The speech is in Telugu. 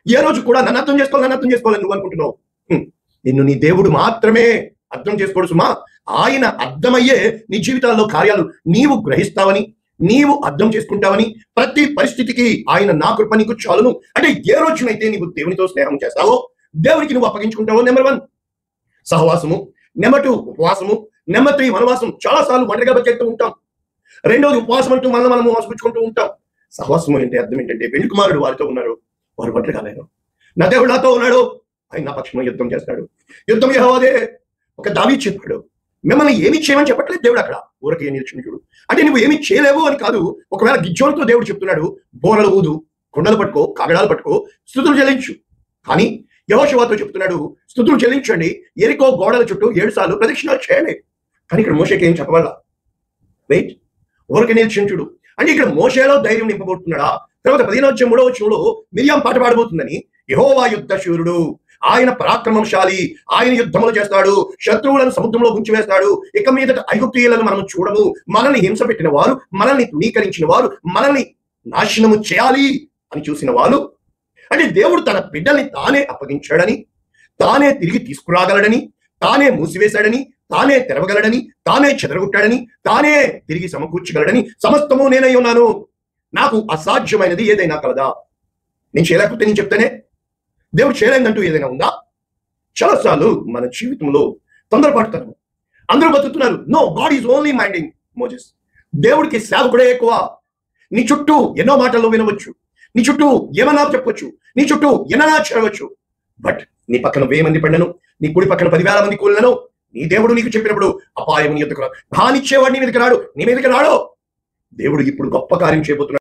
ఏ రోజు కూడా నన్ను అర్థం చేసుకోవాలని నువ్వు అనుకుంటున్నావు. నిన్ను నీ దేవుడు మాత్రమే అర్థం చేసుకోడు సుమా. ఆయన అర్థమయ్యే నీ జీవితాల్లో కార్యాలు నీవు గ్రహిస్తావని, నీవు అర్థం చేసుకుంటావని, ప్రతి పరిస్థితికి ఆయన నా కృప నీకు చాలును అంటే ఏ రోజునైతే నీవు దేవునితో స్నేహం చేస్తావో, దేవునికి నువ్వు అప్పగించుకుంటావో. నెంబర్ 1 సహవాసము, నెంబర్ 2 ఉపవాసము, నెంబర్ 3 వనవాసం. చాలా సార్లు ఒంటరిగా బతికేస్తూ ఉంటాం. రెండోది ఉపవాసం అంటూ మనం మోసపుచ్చుకుంటూ ఉంటాం. సహవాసము అంటే అర్థం ఏంటంటే, పెళ్లి కుమారుడు వారితో ఉన్నారు, వారు ఒంటరిగా లేరు. నా దేవుడు నాతో ఉన్నాడు, ఆయన నా పక్షంలో యుద్ధం చేస్తాడు. యుద్ధం యెహోవాదే. ఒక దావీదు చెప్పాడు, మిమ్మల్ని ఏమి చేయమని చెప్పట్లేదు దేవుడు అక్కడ, ఊరకే నిల్చుని చూడు అంటే నువ్వు ఏమి చేయలేవు అని కాదు. ఒకవేళ గిజ్జోనుతో దేవుడు చెప్తున్నాడు, బోరలు ఊదు, కొండలు పట్టుకో, కాగడాలు పట్టుకో, స్తుతులు చెల్లించు. కానీ యెహోషువతో చెప్తున్నాడు, స్తుతులు చెల్లించండి, ఎరికో గోడల చుట్టూ 7 సార్లు ప్రదక్షిణాలు చేయండి. కానీ ఇక్కడ మోషేకి ఏం చెప్పవాలా? వెయిట్, ఊరకే నిల్చుని చూడు అంటే ఇక్కడ మోషేలో ధైర్యం నింపబోతున్నాడా? తర్వాత 15వ వచనంలో మిరియాం పాట పాడబోతుందని, యెహోవా యుద్ధ శూరుడు, ఆయన పరాక్రమశాలి, ఆయన యుద్ధములు చేస్తాడు, శత్రువులను సముద్రంలో ముంచివేస్తాడు. ఇక మీదట ఐగుప్తీయులను మనం చూడము, మనల్ని హింస పెట్టిన వారు, మనల్ని తృణీకరించిన వారు, మనల్ని నాశనము చేయాలి అని చూసిన వాళ్ళు. అంటే దేవుడు తన బిడ్డల్ని తానే అప్పగించాడని, తానే తిరిగి తీసుకురాగలడని, తానే మూసివేశాడని, తానే తెరవగలడని, తానే చెదరగొట్టాడని, తానే తిరిగి సమకూర్చగలడని, సమస్తము నేనై ఉన్నాను, నాకు అసాధ్యమైనది ఏదైనా కలదా? నేను చేయలేకపోతే నేను చెప్తానే, దేవుడు చేయలేదంటూ ఏదైనా ఉందా? చాలాసార్లు మన జీవితంలో తొందరపడతారు. అందరూ బతుకుతున్నారు. No, God is only minding Moses. దేవుడికి సేవకుడే ఎక్కువ. నీ చుట్టూ ఎన్నో మాటలు వినవచ్చు, నీ చుట్టూ ఏమన్నా చెప్పవచ్చు, నీ చుట్టూ ఎన్ననా చేయవచ్చు. బట్ నీ పక్కన 1000 మంది పడినను, నీ కుడి పక్కన 10,000 మంది కూలినను, నీ దేవుడు నీకు చెప్పినప్పుడు అపాయం నీ ఎదుకు రాడు. హానిచ్చేవాడు నీ మీదకి రాడు, నీ మీదకి రాడు. దేవుడు ఇప్పుడు గొప్ప కార్యం చేయబోతున్నాడు.